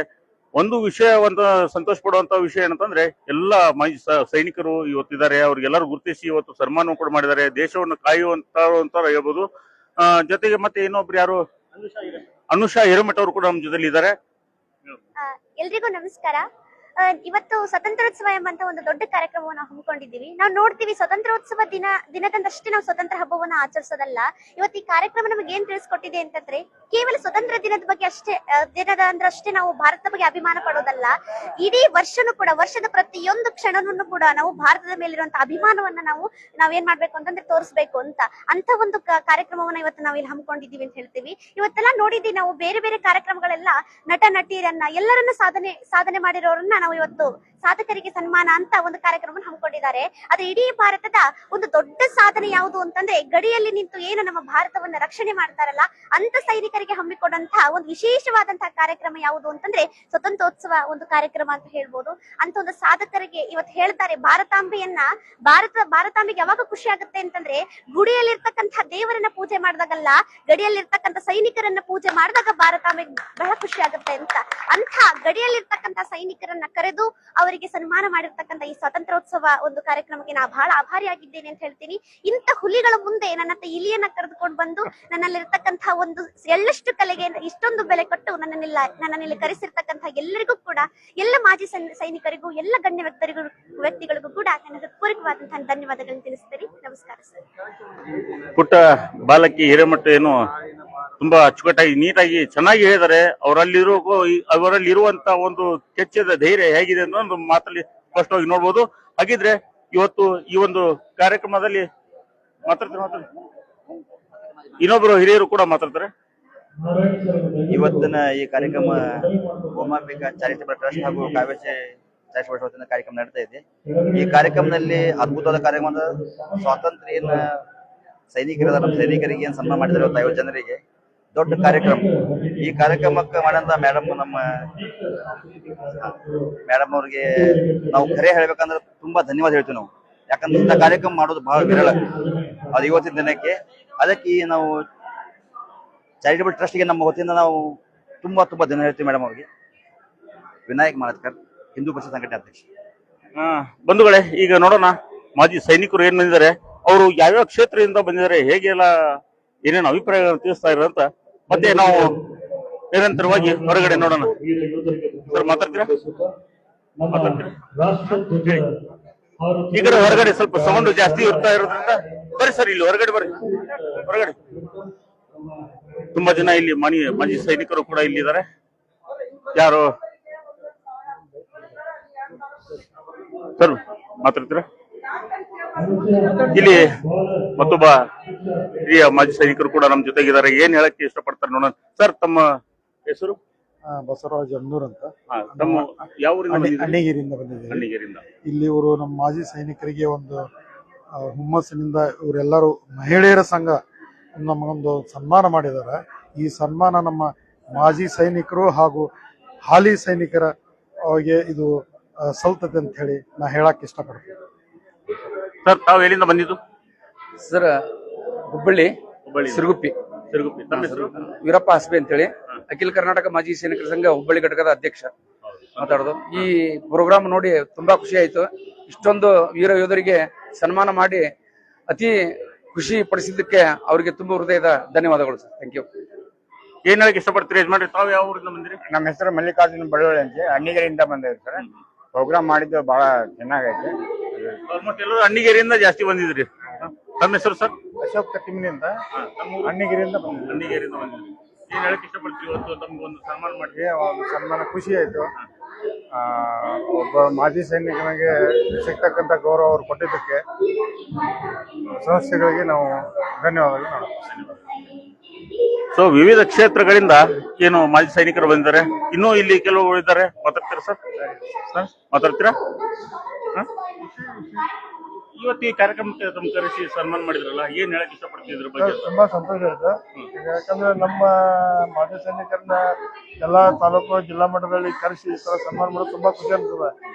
ಒಂದು ವಿಷಯ, ಒಂದು ಸಂತೋಷ ಪಡುವಂತ ವಿಷಯ ಏನಂತಂದ್ರೆ ಎಲ್ಲ ಮಾಜಿ ಸೈನಿಕರು ಇವತ್ತಿದ್ದಾರೆ. ಅವ್ರಿಗೆಲ್ಲರೂ ಗುರುತಿಸಿ ಇವತ್ತು ಸನ್ಮಾನ ಕೂಡ ಮಾಡಿದ್ದಾರೆ. ದೇಶವನ್ನು ಕಾಯುವಂತ ಹೇಳ್ಬೋದು. ಜೊತೆಗೆ ಮತ್ತೆ ಇನ್ನೊಬ್ರು ಯಾರು ಅನುಷಾ ಹಿರೇಮಠ ಅವರು ಕೂಡ ನಮ್ಮ ಜೊತೆಲಿ ಇದ್ದಾರೆ. ಎಲ್ರಿಗೂ ನಮಸ್ಕಾರ. ಇವತ್ತು ಸ್ವತಂತ್ರೋತ್ಸವ ಎಂಬಂತ ಒಂದು ದೊಡ್ಡ ಕಾರ್ಯಕ್ರಮವನ್ನು ಹಮ್ಮಿಕೊಂಡಿದ್ದೀವಿ. ನಾವು ನೋಡ್ತೀವಿ, ಸ್ವತಂತ್ರೋತ್ಸವ ದಿನದಂದಷ್ಟೇ ನಾವು ಸ್ವತಂತ್ರ ಹಬ್ಬವನ್ನು ಆಚರಿಸೋದಲ್ಲ. ಇವತ್ತು ಈ ಕಾರ್ಯಕ್ರಮ ನಮಗೆ ಏನ್ ತಿಳಿಸ್ಕೊಟ್ಟಿದೆ ಅಂತಂದ್ರೆ, ಕೇವಲ ಸ್ವತಂತ್ರ ದಿನದ ಬಗ್ಗೆ ಅಷ್ಟೇ ನಾವು ಭಾರತದ ಬಗ್ಗೆ ಅಭಿಮಾನ ಪಡೋದಲ್ಲ, ಇಡೀ ವರ್ಷನೂ ಕೂಡ, ವರ್ಷದ ಪ್ರತಿಯೊಂದು ಕ್ಷಣನೂ ಕೂಡ ನಾವು ಭಾರತದ ಮೇಲಿರುವಂತಹ ಅಭಿಮಾನವನ್ನ ನಾವೇನ್ ಮಾಡ್ಬೇಕು ಅಂತಂದ್ರೆ ತೋರಿಸ್ಬೇಕು ಅಂತ ಒಂದು ಕಾರ್ಯಕ್ರಮವನ್ನ ಇವತ್ತು ನಾವು ಇಲ್ಲಿ ಹಮ್ಮಿಕೊಂಡಿದ್ದೀವಿ ಅಂತ ಹೇಳ್ತೀವಿ. ಇವತ್ತೆಲ್ಲ ನೋಡಿದ್ದೀವಿ ನಾವು ಬೇರೆ ಬೇರೆ ಕಾರ್ಯಕ್ರಮಗಳೆಲ್ಲ ನಟ ನಟಿಯರನ್ನ ಎಲ್ಲರನ್ನ ಸಾಧನೆ ಮಾಡಿರೋರನ್ನ ನಾವು ಇವತ್ತು ಸಾಧಕರಿಗೆ ಸನ್ಮಾನ ಅಂತ ಒಂದು ಕಾರ್ಯಕ್ರಮವನ್ನು ಹಮ್ಮಿಕೊಂಡಿದ್ದಾರೆ. ಅದು ಇಡೀ ಭಾರತದ ಒಂದು ದೊಡ್ಡ ಸಾಧನೆ ಯಾವುದು ಅಂತಂದ್ರೆ ಗಡಿಯಲ್ಲಿ ನಿಂತು ಏನು ನಮ್ಮ ಭಾರತವನ್ನ ರಕ್ಷಣೆ ಮಾಡ್ತಾರಲ್ಲ ಅಂತ ಸೈನಿಕರಿಗೆ ಹಮ್ಮಿಕೊಂಡಂತಹ ಒಂದು ವಿಶೇಷವಾದಂತಹ ಕಾರ್ಯಕ್ರಮ ಯಾವುದು ಅಂತಂದ್ರೆ ಸ್ವತಂತ್ರೋತ್ಸವ ಒಂದು ಕಾರ್ಯಕ್ರಮ ಅಂತ ಹೇಳ್ಬೋದು. ಅಂತ ಒಂದು ಸಾಧಕರಿಗೆ ಇವತ್ತು ಹೇಳ್ತಾರೆ ಭಾರತಾಂಬೆಗೆ ಯಾವಾಗ ಖುಷಿ ಆಗುತ್ತೆ ಅಂತಂದ್ರೆ ಗುಡಿಯಲ್ಲಿರ್ತಕ್ಕಂಥ ದೇವರನ್ನ ಪೂಜೆ ಮಾಡಿದಾಗಲ್ಲ, ಗಡಿಯಲ್ಲಿರ್ತಕ್ಕಂಥ ಸೈನಿಕರನ್ನ ಪೂಜೆ ಮಾಡಿದಾಗ ಭಾರತಾಂಬೆಗೆ ಬಹಳ ಖುಷಿ ಆಗುತ್ತೆ ಅಂತ ಗಡಿಯಲ್ಲಿರ್ತಕ್ಕಂಥ ಸೈನಿಕರನ್ನ ಕರೆದು ಅವರಿಗೆ ಸನ್ಮಾನ ಮಾಡಿರ್ತಕ್ಕಂಥ ಈ ಸ್ವಾತಂತ್ರ್ಯೋತ್ಸವ ಒಂದು ಕಾರ್ಯಕ್ರಮಕ್ಕೆ ನಾ ಬಹಳ ಆಭಾರಿಯಾಗಿದ್ದೇನೆ ಅಂತ ಹೇಳ್ತೀನಿ. ಇಂಥ ಹುಲಿಗಳ ಮುಂದೆ ನನ್ನತ್ತ ಇಲಿಯನ್ನ ಕರೆದುಕೊಂಡು ಬಂದು ನನ್ನಲ್ಲಿರ್ತಕ್ಕಂಥ ಒಂದು ಎಳ್ಳಷ್ಟು ಕಲೆಗೆ ಇಷ್ಟೊಂದು ಬೆಲೆ ಕೊಟ್ಟು ನನ್ನನ್ನಿಲ್ಲಿ ಕರೆಸಿರ್ತಕ್ಕಂಥ ಎಲ್ಲರಿಗೂ ಕೂಡ, ಎಲ್ಲ ಮಾಜಿ ಸೈನಿಕರಿಗೂ, ಎಲ್ಲ ಗಣ್ಯ ವ್ಯಕ್ತಿಗಳಿಗೂ ಕೂಡ ನನ್ನ ಹೃತ್ಪೂರ್ವಕವಾದಂತಹ ಧನ್ಯವಾದಗಳನ್ನು ತಿಳಿಸ್ತೇನೆ. ನಮಸ್ಕಾರ ಸರ್. ಪುಟ್ಟ ಬಾಲಕಿ ಹಿರೇಮಠ ಏನು ತುಂಬಾ ಅಚ್ಚುಕಟ್ಟಾಗಿ ನೀಟಾಗಿ ಚೆನ್ನಾಗಿ ಹೇಳಿದ್ದಾರೆ. ಅವರಲ್ಲಿರುವಂತ ಒಂದು ಕೆಚ್ಚದ ಧೈರ್ಯ ಹೇಗಿದೆ ಅನ್ನೋ ಒಂದು ಮಾತಲ್ಲಿ ಸ್ಪಷ್ಟವಾಗಿ ನೋಡ್ಬೋದು. ಹಾಗಿದ್ರೆ ಇವತ್ತು ಈ ಒಂದು ಕಾರ್ಯಕ್ರಮದಲ್ಲಿ ಮಾತಾಡ್ತಾರೆ, ಇನ್ನೊಬ್ರು ಹಿರಿಯರು ಕೂಡ ಮಾತಾಡ್ತಾರೆ. ಇವತ್ತಿನ ಈ ಕಾರ್ಯಕ್ರಮ ಭೀಮಾಂಬಿಕಾ ಚಾರಿಟಬಲ್ ಟ್ರಸ್ಟ್ ಹಾಗೂ ಕಾವ್ಯಶ್ರೀ ಚಾರಿಟಬಲ್ ಟ್ರಸ್ಟ್ ಕಾರ್ಯಕ್ರಮ ನಡೀತಾ ಇದೆ. ಈ ಕಾರ್ಯಕ್ರಮದಲ್ಲಿ ಅದ್ಭುತವಾದ ಕಾರ್ಯಕ್ರಮ, ಸ್ವಾತಂತ್ರ್ಯ ಸೈನಿಕರಿಗೆ ಏನು ಸನ್ಮಾನ ಮಾಡಿದ್ದಾರೆ 50 ಜನರಿಗೆ, ದೊಡ್ಡ ಕಾರ್ಯಕ್ರಮ. ಈ ಕಾರ್ಯಕ್ರಮಕ್ಕೆ ಮಾಡಂತ ಮೇಡಮ್ ಅವ್ರಿಗೆ ನಾವು ಕರೆ ಹೇಳ್ಬೇಕಂದ್ರೆ ತುಂಬಾ ಧನ್ಯವಾದ ಹೇಳ್ತೀವಿ ನಾವು. ಯಾಕಂದ್ರೆ ಇಂಥ ಕಾರ್ಯಕ್ರಮ ಮಾಡೋದು ಬಹಳ ವಿರಳ ಅದು ಇವತ್ತಿನ ದಿನಕ್ಕೆ. ಅದಕ್ಕೆ ನಾವು ಚಾರಿಟಬಲ್ ಟ್ರಸ್ಟ್ಗೆ ನಮ್ಮ ವತಿಯಿಂದ ನಾವು ತುಂಬಾ ಧನ್ಯವಾದ ಹೇಳ್ತೀವಿ ಮೇಡಮ್ ಅವ್ರಿಗೆ. ವಿನಾಯಕ್ ಮಾಲತ್ಕರ್, ಹಿಂದೂ ಪರಿಷತ್ ಸಂಘಟನೆ ಅಧ್ಯಕ್ಷ. ಬಂಧುಗಳೇ, ಈಗ ನೋಡೋಣ ಮಾಜಿ ಸೈನಿಕರು ಏನ್ ಬಂದಿದ್ದಾರೆ, ಅವರು ಯಾವ್ಯಾವ ಕ್ಷೇತ್ರದಿಂದ ಬಂದಿದ್ದಾರೆ, ಹೇಗೆಲ್ಲ ಏನೇನು ಅಭಿಪ್ರಾಯಗಳನ್ನು ತಿಳಿಸ್ತಾ ಇರೋ ಅಂತ ಮತ್ತೆ ನಾವು ನಿರಂತರವಾಗಿ ಹೊರಗಡೆ ನೋಡೋಣ. ಸರ್ ಮಾತಾಡ್ತೀರಾ? ಈಗ ಹೊರಗಡೆ ಸ್ವಲ್ಪ ಸೌಂಡ್ ಜಾಸ್ತಿ ಇರ್ತಾ ಇರೋದ್ರಿಂದ ಬರ್ರಿ ಸರ್, ಇಲ್ಲಿ ಹೊರಗಡೆ ಬರ್ರಿ. ಹೊರಗಡೆ ತುಂಬಾ ಜನ ಇಲ್ಲಿ ಮಾಜಿ ಸೈನಿಕರು ಕೂಡ ಇಲ್ಲಿದ್ದಾರೆ. ಯಾರು ಸರ್ ಮಾತಾಡ್ತೀರಾ? ಇಲ್ಲಿ ಮತ್ತೊಬ್ಬ ಹಿರಿಯ ಮಾಜಿ ಸೈನಿಕರು ಕೂಡ ನಮ್ಮ ಜೊತೆಗಿದ್ದಾರೆ. ಏನ್ ಹೇಳಕ್ಕೆ ಇಷ್ಟಪಡ್ತಾರೆ ನೋಡೋಣ. ಸರ್, ತಮ್ಮ ಹೆಸರು? ಬಸವರಾಜ್ ಅಮ್ನೂರ್ ಅಂತ. ತಮ್ಮ ಯಾವ ಊರಿಂದ? ಅಣ್ಣಿಗೇರಿಯಿಂದ ಬಂದಿದ್ದೀವಿ. ಅಣ್ಣಿಗೇರಿಯಿಂದ. ಇಲ್ಲಿ ಇವರು ನಮ್ಮ ಮಾಜಿ ಸೈನಿಕರಿಗೆ ಒಂದು ಹುಮ್ಮಸ್ಸಿನಿಂದ ಇವರೆಲ್ಲರೂ ಮಹಿಳೆಯರ ಸಂಘ ನಮಗೊಂದು ಸನ್ಮಾನ ಮಾಡಿದ್ದಾರೆ. ಈ ಸನ್ಮಾನ ನಮ್ಮ ಮಾಜಿ ಸೈನಿಕರು ಹಾಗೂ ಹಾಲಿ ಸೈನಿಕರ ಅವರಿಗೆ ಇದು ಸಲ್ತತೆ ಅಂತ ಹೇಳಿ ನಾ ಹೇಳಕ್ ಇಷ್ಟಪಡ್ತೀನಿ. ಸರ್, ತಾವು ಎಲ್ಲಿಂದ ಬಂದಿದ್ದು? ಸರ್, ಹುಬ್ಬಳ್ಳಿ ಸಿರುಗುಪ್ಪಿ. ವೀರಪ್ಪ ಹಸ್ಬೆ ಅಂತೇಳಿ ಅಖಿಲ ಕರ್ನಾಟಕ ಮಾಜಿ ಸೈನಿಕರ ಸಂಘ ಹುಬ್ಬಳ್ಳಿ ಘಟಕದ ಅಧ್ಯಕ್ಷ ಮಾತಾಡೋದು. ಈ ಪ್ರೋಗ್ರಾಮ್ ನೋಡಿ ತುಂಬಾ ಖುಷಿ ಆಯ್ತು. ಇಷ್ಟೊಂದು ವೀರ ಯೋಧರಿಗೆ ಸನ್ಮಾನ ಮಾಡಿ ಅತಿ ಖುಷಿ ಪಡಿಸಿದ್ದಕ್ಕೆ ಅವರಿಗೆ ತುಂಬ ಹೃದಯದ ಧನ್ಯವಾದಗಳು ಸರ್. Thank you. ಏನ್ ಹೇಳಕ್ ಇಷ್ಟಪಡ್ತೀರಿ ಯಜಮಾನ್ರಿ? ತಾವು ಯಾವ ಊರಿಂದ ಬಂದಿರಿ? ನಮ್ಮ ಹೆಸರು ಮಲ್ಲಿಕಾರ್ಜುನ ಬಳ್ಳೊಳ್ಳಿ ಅಂತ, ಅಣ್ಣಿಗೇರಿಯಿಂದ ಬಂದಿರಿ ಸರ್. ಪ್ರೋಗ್ರಾಮ್ ಮಾಡಿದ್ದು ಬಹಳ ಚೆನ್ನಾಗೈತೆ. ಆಲ್ಮೋಸ್ಟ್ ಎಲ್ಲರೂ ಅಣ್ಣಿಗೇರಿಯಿಂದ ಜಾಸ್ತಿ ಬಂದಿದ್ರಿ. ತಮ್ಮ ಹೆಸರು ಸರ್? ಅಶೋಕ್ ಕಟ್ಟಿಮಿನಿಂದ, ಅಣ್ಣಿಗೇರಿಯಿಂದ ಬಂದಿದ್ದೀವಿ. ಅಣ್ಣಿಗೇರಿಯಿಂದ ಬಂದಿದ್ರಿ. ಏನ್ ಹೇಳಕ್ ಇಷ್ಟಪಡ್ತೀರಿ? ಇವತ್ತು ತಮ್ಗೆ ಒಂದು ಸನ್ಮಾನ ಮಾಡಿ ಒಂದು ಸನ್ಮಾನ ಖುಷಿ ಆಯ್ತು. ಒಬ್ಬ ಮಾಜಿ ಸೈನಿಕನಿಗೆ ಸಿಗ್ತಕ್ಕಂಥ ಗೌರವ ಅವ್ರು ಕೊಟ್ಟಿದ್ದಕ್ಕೆ ಸಂಸ್ಥೆಗಳಿಗೆ ನಾವು ಧನ್ಯವಾದಗಳು. ಸೊ ವಿವಿಧ ಕ್ಷೇತ್ರಗಳಿಂದ ಏನು ಮಾಜಿ ಸೈನಿಕರು ಬಂದಿದ್ದಾರೆ. ಇನ್ನೂ ಇಲ್ಲಿ ಕೆಲವು ಇದ್ದಾರೆ. ಮಾತಾಡ್ತೀರಾ ಸರ್? ಮಾತಾಡ್ತೀರಾ? ಇವತ್ತು ಈ ಕಾರ್ಯಕ್ರಮಕ್ಕೆ ತಮ್ಮ ಕರೆಸಿ ಸನ್ಮಾನ ಮಾಡಿದ್ರಲ್ಲ, ಏನ್ ಹೇಳಕ್ ಇಷ್ಟಪಡ್ತಿದ್ರ ಬಗ್ಗೆ? ತುಂಬಾ ಸಂತೋಷ ಆಯ್ತು. ಯಾಕಂದ್ರೆ ನಮ್ಮ ಮಾಜಿ ಸೈನಿಕರನ್ನ ಎಲ್ಲಾ ತಾಲೂಕು ಜಿಲ್ಲಾ ಮಟ್ಟದಲ್ಲಿ ಕರೆಸಿ ಈ ತರ ಸನ್ಮಾನ ಮಾಡೋದು ತುಂಬಾ ಖುಷಿ ಅನ್ತದೆ.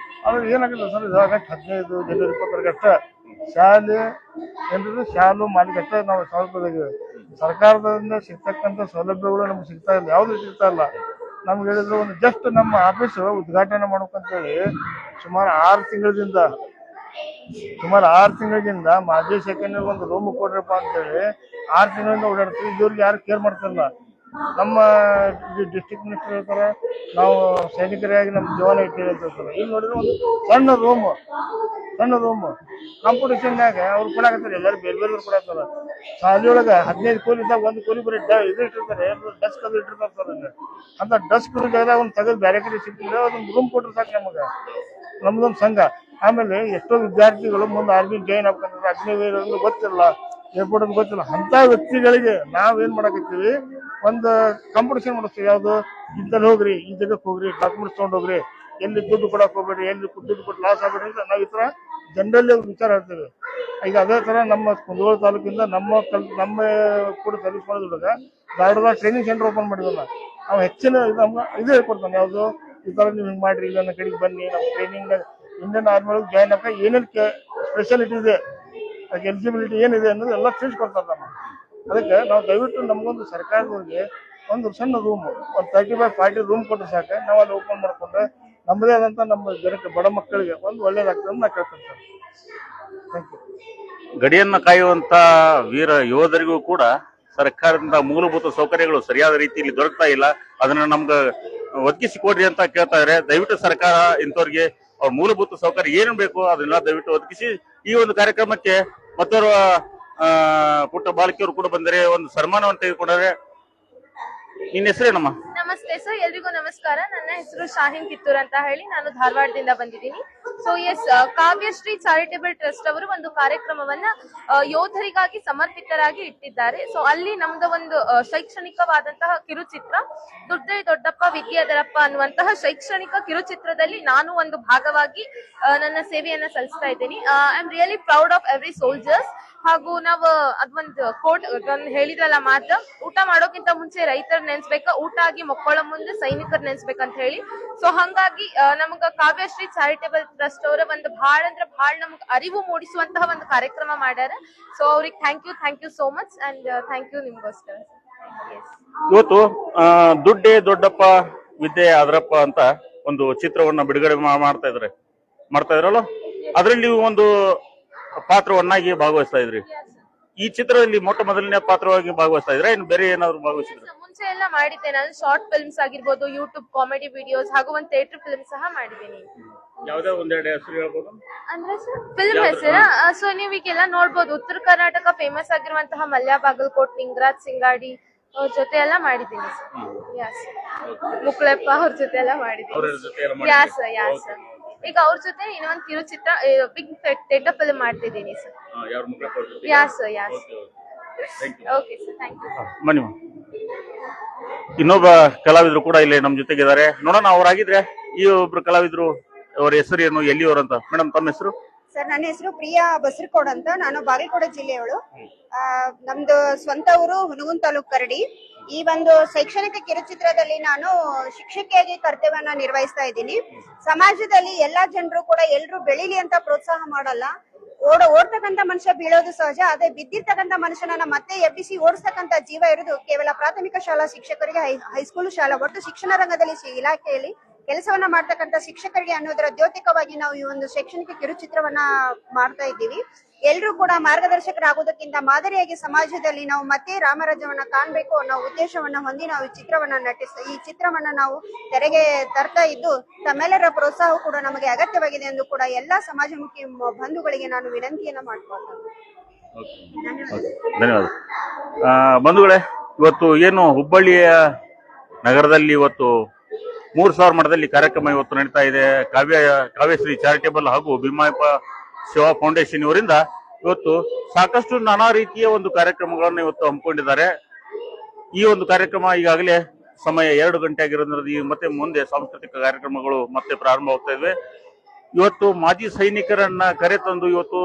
ಆದ್ರೆ ಏನಾಗುತ್ತೆ ಸರ್, ಆಗಸ್ಟ್ 15 ಜನವರಿ 20 ಅಷ್ಟೇ ಶಾಲೆ ಏನಿದ್ರು ಶಾಲು ಮಾಲಿಗೆ ಅಷ್ಟೇ ನಾವು ಸೌಲಭ್ಯದಾಗಿವೆ. ಸರ್ಕಾರದಿಂದ ಸಿಗ್ತಕ್ಕಂಥ ಸೌಲಭ್ಯಗಳು ನಮ್ಗೆ ಸಿಗ್ತಾ ಇಲ್ಲ, ಯಾವ್ದು ಸಿಗ್ತಾ ಇಲ್ಲ. ನಮ್ಗೆ ಹೇಳಿದ್ರು ಒಂದು ಜಸ್ಟ್ ನಮ್ಮ ಆಫೀಸ್ ಉದ್ಘಾಟನೆ ಮಾಡ್ಬೇಕಂತೇಳಿ ಸುಮಾರು 6 ತಿಂಗಳಿಂದ ಮಾಜಿ ಸೈನಿಕರಿಗೆ ಒಂದು ರೂಮ್ ಕೊಡ್ರಪ್ಪ ಅಂತೇಳಿ 6 ತಿಂಗಳಿಂದ ಓಡಾಡ್ತೀವಿ. ಇವ್ರಿಗೆ ಯಾರು ಕೇರ್ ಮಾಡ್ತಿಲ್ಲ. ನಮ್ಮ ಡಿಸ್ಟ್ರಿಕ್ಟ್ ಮಿನಿಸ್ಟರ್ ಹೇಳ್ತಾರೆ ನಾವು ಸೈನಿಕರಾಗಿ ನಮ್ಮ ಜೀವನ ಇಟ್ಟಿದೆ ಅಂತ ಹೇಳ್ತಾರೆ. ಇಲ್ಲಿ ನೋಡಿದ್ರೆ ಒಂದು ಸಣ್ಣ ರೂಮ್ ಕಾಂಪಿಟೇಷನ್ಯಾಗ ಅವ್ರು ಕೊಡಾಕತ್ತಾರೆ. ಎಲ್ಲರೂ ಬೇರೆ ಬೇರೆ ಕೊಡಾಕ್ತಾರ. ಶಾಲೆಯೊಳಗೆ 15 ಕೂಲಿ ಇದ್ದಾಗ 1 ಕೂಲಿ ಬರೀ ಇದು ಇಟ್ಟಿರ್ತಾರೆ, ಡೆಸ್ಕ್ ಅದು ಇಟ್ಟಿರ್ತಾರೆ ಸರ್. ಅಂತ ಡೆಸ್ಕ್ ಒಂದು ತೆಗೆದು ಬೇರೆ ಕಡೆ ಸಿಗ್ತಿದ್ರೆ ಅದೊಂದು ರೂಮ್ ಕೊಟ್ಟರೆ ಸಾಕು ನಮಗೆ. ನಮ್ದೊಂದು ಸಂಘ. ಆಮೇಲೆ ಎಷ್ಟೋ ವಿದ್ಯಾರ್ಥಿಗಳು ಮುಂದೆ ಆರ್ಮಿ ಜಾಯಿನ್ ಆಗ್ಬೇಕಂದ್ರೆ ಅಗ್ನಿವೀರ ಗೊತ್ತಿಲ್ಲ, ಏರ್ಪೋರ್ಟ್ ಅಂತ ಗೊತ್ತಿಲ್ಲ. ಅಂತ ವ್ಯಕ್ತಿಗಳಿಗೆ ನಾವೇನ್ ಮಾಡಕತ್ತೀವಿ, ಒಂದು ಕಾಂಪಿಟೇಷನ್ ಮಾಡಿಸ್ತೀವಿ. ಯಾವ್ದು ಇಂತಲ್ಲಿ ಹೋಗ್ರಿ, ಈ ಜಾಗಕ್ಕೆ ಹೋಗ್ರಿ, ಡಾಕ್ಯುಮೆಂಟ್ಸ್ ತಗೊಂಡೋಗ್ರಿ, ಎಲ್ಲಿ ದುಡ್ಡು ಕೊಡಕ್ ಹೋಗ್ಬೇಡಿ, ಎಲ್ಲಿ ದುಡ್ಡು ಕೊಟ್ಟು ಲಾಸ್ ಆಗ್ಬೇಡಿ ಅಂತ ನಾವು ಈ ತರ ಜನರಲ್ಲಿ ವಿಚಾರ ಹೇಳ್ತೇವೆ. ಈಗ ಅದೇ ತರ ನಮ್ಮ ಕುಂದಗೋಳ ತಾಲೂಕಿಂದ ನಮ್ಮ ಕೂಡ ಸರ್ವಿಸ್ ಮಾಡೋದ್ ಹುಡುಗ ಧಾರವಾಡದ ಟ್ರೈನಿಂಗ್ ಸೆಂಟರ್ ಓಪನ್ ಮಾಡಿದ್ವಲ್ಲ, ನಾವು ಹೆಚ್ಚಿನ ಇದು ಹೇಳ್ಕೊಡ್ತಾನೆ. ಯಾವ್ದು ಈ ತರ ನೀವು ಹಿಂಗ್ ಮಾಡ್ರಿ, ಇಲ್ಲ ನನ್ನ ಕಡೆಗೆ ಬನ್ನಿ, ನಮ್ಮ ಟ್ರೈನಿಂಗ್ ಇಂಡಿಯನ್ ಆರ್ಮಿ ಒಳಗೆ ಜಾಯ್ನ್ ಆಗ ಏನೇನು ಸ್ಪೆಷಾಲಿಟಿ ಇದೆ, ಅದಕ್ಕೆ ಎಲಿಜಿಬಿಲಿಟಿ ಏನಿದೆ ಅನ್ನೋದು ಎಲ್ಲ ತಿಳಿಸ್ಕೊಡ್ತಾರೆ ನಮ್ಮ. ಅದಕ್ಕೆ ನಾವು ದಯವಿಟ್ಟು ನಮಗೊಂದು ಸರ್ಕಾರದವ್ರಿಗೆ ಒಂದು ಸಣ್ಣ ರೂಮ್, ಒಂದು 30x40 ರೂಮ್ ಕೊಟ್ಟರೆ ಸಾಕು, ನಾವು ಅಲ್ಲಿ ಓಪನ್ ಮಾಡ್ಕೊಂಡ್ರೆ ನಮ್ಮದೇ ಆದಂತ ನಮ್ಮ ಜನಕ್ಕೆ ಬಡ ಮಕ್ಕಳಿಗೆ ಒಂದು ಒಳ್ಳೇದಾಗ್ತದೆ ಅಂತ ನಾ ಕೇಳ್ತೇನೆ ಸರ್. Thank you. ಗಡಿಯನ್ನ ಕಾಯುವಂತ ವೀರ ಯೋಧರಿಗೂ ಕೂಡ ಸರ್ಕಾರದಿಂದ ಮೂಲಭೂತ ಸೌಕರ್ಯಗಳು ಸರಿಯಾದ ರೀತಿಯಲ್ಲಿ ದೊರಕ್ತಾ ಇಲ್ಲ. ಅದನ್ನ ನಮ್ಗೆ ಒದಗಿಸಿ ಕೊಡ್ರಿ ಅಂತ ಕೇಳ್ತಾ ಇದ್ದಾರೆ. ದಯವಿಟ್ಟು ಸರ್ಕಾರ ಇಂಥವ್ರಿಗೆ ಅವ್ರ ಮೂಲಭೂತ ಸೌಕರ್ಯ ಏನು ಬೇಕು ಅದನ್ನೆಲ್ಲ ದಯವಿಟ್ಟು ಒದಗಿಸಿ ಈ ಒಂದು ಕಾರ್ಯಕ್ರಮಕ್ಕೆ ಮತ್ತೋರ್ವ ಪುಟ್ಟ ಬಾಲಕಿಯರು ಕೂಡ ಬಂದರೆ ಒಂದು ಸನ್ಮಾನವನ್ನು ತೆಗೆದುಕೊಂಡರೆ. ನಿನ್ನ ಹೆಸರೇನಮ್ಮ? ನಮಸ್ತೆ ಸರ್, ಎಲ್ರಿಗೂ ನಮಸ್ಕಾರ. ನನ್ನ ಹೆಸರು ಶಾಹಿನ್ ಕಿತ್ತೂರ್ ಅಂತ ಹೇಳಿ, ನಾನು ಧಾರವಾಡದಿಂದ ಬಂದಿದ್ದೀನಿ. So yes, Kavyashree charitable trust ಅವರು ಒಂದು ಕಾರ್ಯಕ್ರಮವನ್ನ ಯೋಧರಿಗಾಗಿ ಸಮರ್ಪಿತರಾಗಿ ಇಟ್ಟಿದ್ದಾರೆ. ಸೊ ಅಲ್ಲಿ ನಮ್ದು ಒಂದು ಶೈಕ್ಷಣಿಕವಾದಂತಹ ಕಿರುಚಿತ್ರ ದುಡ್ಡೇ ದೊಡ್ಡಪ್ಪ ವಿದ್ಯಾಧರಪ್ಪ ಅನ್ನುವಂತಹ ಶೈಕ್ಷಣಿಕ ಕಿರುಚಿತ್ರದಲ್ಲಿ ನಾನು ಒಂದು ಭಾಗವಾಗಿ ನನ್ನ ಸೇವೆಯನ್ನ ಸಲ್ಲಿಸ್ತಾ ಇದ್ದೀನಿ. I am really proud of every soldiers. ಹಾಗೂ ನಾವು ಅದೊಂದು ಕೋಟ್ ಹೇಳಿದ್ರಲ್ಲ ಮಾತು, ಊಟ ಮಾಡೋಕ್ಕಿಂತ ಮುಂಚೆ ರೈತರ ನೆನ್ಸ್ಬೇಕ, ಊಟ ಆಗಿ ಮಕ್ಕಳ ಮುಂದೆ ಸೈನಿಕರು ನೆನ್ಸ್ಬೇಕಂತ ಹೇಳಿ. ಸೊ ಹಂಗಾಗಿ ನಮಗ ಕಾವ್ಯಶ್ರೀ ಚಾರಿಟೇಬಲ್ ಟ್ರಸ್ಟ್ ಅವರ ಒಂದು ಭಾಳ ಅಂದ್ರೆ ಭಾಳ ನಮ್ಗೆ ಅರಿವು ಮೂಡಿಸುವಂತಹ ಒಂದು ಕಾರ್ಯಕ್ರಮ ಮಾಡ್ಯಾರ. ಸೊ ಅವ್ರಿಗೆ thank you so much and thank you ನಿಮ್ಗೋಸ್ಕರ. ಇವತ್ತು ದುಡ್ಡೇ ದೊಡ್ಡಪ್ಪ ವಿದ್ಯೆ ಅದರಪ್ಪ ಅಂತ ಒಂದು ಚಿತ್ರವನ್ನ ಬಿಡುಗಡೆ ಮಾಡ್ತಾ ಇದ್ರಲ್ಲ, ಅದರಲ್ಲಿ ಒಂದು ಪಾತ್ರವನ್ನಾಗಿ ಭಾಗವಹಿಸ್ತಾ ಇದ್ರಿ. ಈ ಚಿತ್ರದಲ್ಲಿ ಮೊಟ್ಟ ಮೊದಲನೇ ಪಾತ್ರವಾಗಿ ಭಾಗವಹಿಸ್ತಾ ಇದ್ರೆ ಇನ್ನು ಬೇರೆ ಏನಾದ್ರು ಭಾಗವಹಿಸಿದ್ರೆ? ಮುಂಚೆ ಎಲ್ಲ ಮಾಡಿದ್ದೆ ನಾನು, ಶಾರ್ಟ್ ಫಿಲ್ಮ್ಸ್ ಆಗಿರ್ಬೋದು, ಯೂಟ್ಯೂಬ್ ಕಾಮಿಡಿ ವಿಡಿಯೋಸ್ ಹಾಗೂ ಒಂದು ಥಿಯೇಟರ್ ಫಿಲ್ಮ್ ಸಹ ಮಾಡಿದ್ದೀನಿ. ಯಾವ್ದೇ ಒಂದೆರಡು ಹೆಸರು ಹೇಳ್ಬೋದು ಅಂದ್ರೆ ಸರ್ ಫಿಲ್ಮ್ ಹೆಸರ? ಸೊ ನೀವು ಈಗೆಲ್ಲ ನೋಡ್ಬೋದು, ಉತ್ತರ ಕರ್ನಾಟಕ ಫೇಮಸ್ ಆಗಿರುವಂತಹ ಮಲ್ಯ ಬಾಗಲಕೋಟ್, ನಿಂಗರಾಜ್ ಸಿಂಗಾಡಿ ಅವ್ರ ಜೊತೆ ಎಲ್ಲ ಮಾಡಿದ್ದೀನಿ ಸರ್. ಯಾಸ್, ಮುಕ್ಳೆಪ್ಪ ಅವ್ರ ಜೊತೆ ಎಲ್ಲ ಮಾಡಿದ್ದೀನಿ. Yes yes. ಈಗ ಅವ್ರ ಜೊತೆ ಇನ್ನೊಂದು ಕಿರುಚಿತ್ರ ಬಿಗ್ ಥಿಯೇಟರ್ ಫಿಲ್ಮ್ ಮಾಡ್ತಿದ್ದೀನಿ sir. Yes yes. Okay sir, thank you. ಬನ್ನಿ, ಇನ್ನೊಬ್ಬ ಕಲಾವಿದ್ರು ಕೂಡ ಇಲ್ಲಿ ನಮ್ ಜೊತೆಗಿದ್ದಾರೆ, ನೋಡೋಣ. ಅವ್ರಾಗಿದ್ರೆ ಈ ಒಬ್ರು ಕಲಾವಿದ್ರು, ಅವ್ರ ಹೆಸರು ಏನು, ಎಲ್ಲಿಯವರು ಅಂತ? ಮೇಡಮ್ ತಮ್ಮ ಹೆಸರು? ಸರ್, ನನ್ನ ಹೆಸರು ಪ್ರಿಯಾ ಬಸರಕೋಡ್ ಅಂತ. ನಾನು ಬಾಗಲಕೋಟೆ ಜಿಲ್ಲೆಯವಳು. ನಮ್ದು ಸ್ವಂತ ಊರು ಹುನಗುಂದ ತಾಲೂಕು ಕರಡಿ. ಈ ಒಂದು ಶೈಕ್ಷಣಿಕ ಕಿರುಚಿತ್ರದಲ್ಲಿ ನಾನು ಶಿಕ್ಷಕಿಯಾಗಿ ಕರ್ತವ್ಯನ ನಿರ್ವಹಿಸ್ತಾ ಇದ್ದೀನಿ. ಸಮಾಜದಲ್ಲಿ ಎಲ್ಲಾ ಜನರು ಕೂಡ ಎಲ್ರು ಬೆಳಿಲಿ ಅಂತ ಪ್ರೋತ್ಸಾಹ ಮಾಡಲ್ಲ. ಓಡ್ತಕ್ಕಂತ ಮನುಷ್ಯ ಬೀಳೋದು ಸಹಜ. ಅದೇ ಬಿದ್ದಿರ್ತಕ್ಕಂತ ಮನುಷ್ಯನನ್ನ ಮತ್ತೆ ಎಬ್ಬಿಸಿ ಓಡಿಸ್ತಕ್ಕಂತ ಜೀವ ಇರೋದು ಕೇವಲ ಪ್ರಾಥಮಿಕ ಶಾಲಾ ಶಿಕ್ಷಕರಿಗೆ, ಹೈಸ್ಕೂಲ್ ಶಾಲಾ, ಒಟ್ಟು ಶಿಕ್ಷಣ ರಂಗದಲ್ಲಿ ಇಲಾಖೆಯಲ್ಲಿ ಕೆಲಸವನ್ನ ಮಾಡ್ತಕ್ಕಂತ ಶಿಕ್ಷಕರಿಗೆ ಅನ್ನೋದರ ದ್ಯೋತಕವಾಗಿ ನಾವು ಈ ಒಂದು ಶೈಕ್ಷಣಿಕ ಕಿರುಚಿತ್ರವನ್ನ ಮಾಡ್ತಾ ಇದ್ದೀವಿ. ಎಲ್ರೂ ಕೂಡ ಮಾರ್ಗದರ್ಶಕರಾಗುವುದಕ್ಕಿಂತ ಮಾದರಿಯಾಗಿ ಸಮಾಜದಲ್ಲಿ ನಾವು ಮತ್ತೆ ರಾಮರಾಜ್ಯವನ್ನ ಕಾಣ್ಬೇಕು ಅನ್ನೋ ಉದ್ದೇಶವನ್ನ ಹೊಂದಿ ನಾವು ಈ ಚಿತ್ರವನ್ನ ನಾವು ತೆರೆಗೆ ತರ್ತಾ ಇದ್ದು, ತಮ್ಮೆಲ್ಲರ ಪ್ರೋತ್ಸಾಹ ಕೂಡ ನಮಗೆ ಅಗತ್ಯವಾಗಿದೆ ಎಂದು ಕೂಡ ಎಲ್ಲಾ ಸಮಾಜಮುಖಿ ಬಂಧುಗಳಿಗೆ ನಾನು ವಿನಂತಿಯನ್ನ ಮಾಡ್ಕೊಳ್ತೇನೆ. ಧನ್ಯವಾದ. ಬಂಧುಗಳೇ, ಇವತ್ತು ಏನು ಹುಬ್ಬಳ್ಳಿಯ ನಗರದಲ್ಲಿ ಇವತ್ತು 3000 ಮಠದಲ್ಲಿ ಕಾರ್ಯಕ್ರಮ ಇವತ್ತು ನಡೀತಾ ಇದೆ. ಕಾವ್ಯಶ್ರೀ ಚಾರಿಟೇಬಲ್ ಹಾಗೂ ಭೀಮಪ್ಪ ಸೇವಾ ಫೌಂಡೇಶನ್ ಇವರಿಂದ ಇವತ್ತು ಸಾಕಷ್ಟು ನಾನಾ ರೀತಿಯ ಒಂದು ಕಾರ್ಯಕ್ರಮಗಳನ್ನು ಇವತ್ತು ಹಮ್ಮಿಕೊಂಡಿದ್ದಾರೆ. ಈ ಒಂದು ಕಾರ್ಯಕ್ರಮ ಈಗಾಗಲೇ ಸಮಯ 2 ಗಂಟೆ ಆಗಿರೋದ್ರಿಂದ ಮತ್ತೆ ಮುಂದೆ ಸಾಂಸ್ಕೃತಿಕ ಕಾರ್ಯಕ್ರಮಗಳು ಮತ್ತೆ ಪ್ರಾರಂಭವಾಗ್ತಾ ಇವೆ. ಇವತ್ತು ಮಾಜಿ ಸೈನಿಕರನ್ನ ಕರೆತಂದು ಇವತ್ತು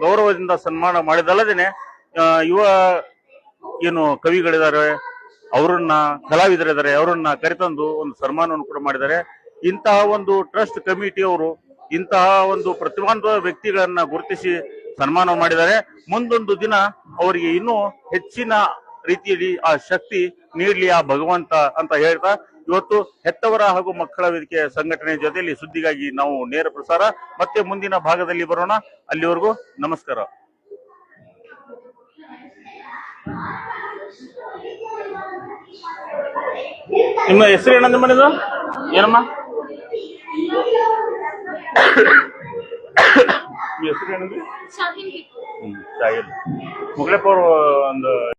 ಗೌರವದಿಂದ ಸನ್ಮಾನ ಮಾಡಿದಲ್ಲದೇನೆ ಯುವ ಏನು ಕವಿಗಳಿದ್ದಾರೆ, ಅವರನ್ನ ಕಲಾವಿದರಿದ್ದಾರೆ, ಅವರನ್ನ ಕರೆತಂದು ಒಂದು ಸನ್ಮಾನವನ್ನು ಕೂಡ ಮಾಡಿದ್ದಾರೆ. ಇಂತಹ ಒಂದು ಟ್ರಸ್ಟ್ ಕಮಿಟಿಯವರು ಇಂತಹ ಒಂದು ಪ್ರತಿಭಾನ್ವಿತ ವ್ಯಕ್ತಿಗಳನ್ನ ಗುರುತಿಸಿ ಸನ್ಮಾನ ಮಾಡಿದ್ದಾರೆ. ಮುಂದೊಂದು ದಿನ ಅವರಿಗೆ ಇನ್ನೂ ಹೆಚ್ಚಿನ ರೀತಿಯಲ್ಲಿ ಆ ಶಕ್ತಿ ನೀಡಲಿ ಆ ಭಗವಂತ ಅಂತ ಹೇಳ್ತಾ, ಇವತ್ತು ಹೆತ್ತವರ ಹಾಗೂ ಮಕ್ಕಳ ವೇದಿಕೆ ಸಂಘಟನೆ ಜೊತೆಯಲ್ಲಿ ಸುದ್ದಿಗಾಗಿ ನಾವು ನೇರ ಪ್ರಸಾರ ಮತ್ತೆ ಮುಂದಿನ ಭಾಗದಲ್ಲಿ ಬರೋಣ. ಅಲ್ಲಿವರೆಗೂ ನಮಸ್ಕಾರ. ನಿಮ್ಮ ಹೆಸರು ಏನಂತ ಮಾಡಿದ? ಏನಮ್ಮ ಹೆಸರು ಏನಂದ್ರೆ? ಶಾಹಿನ್. ಮುಗ್ಲೆಪ್ಪ ಅವರು ಒಂದು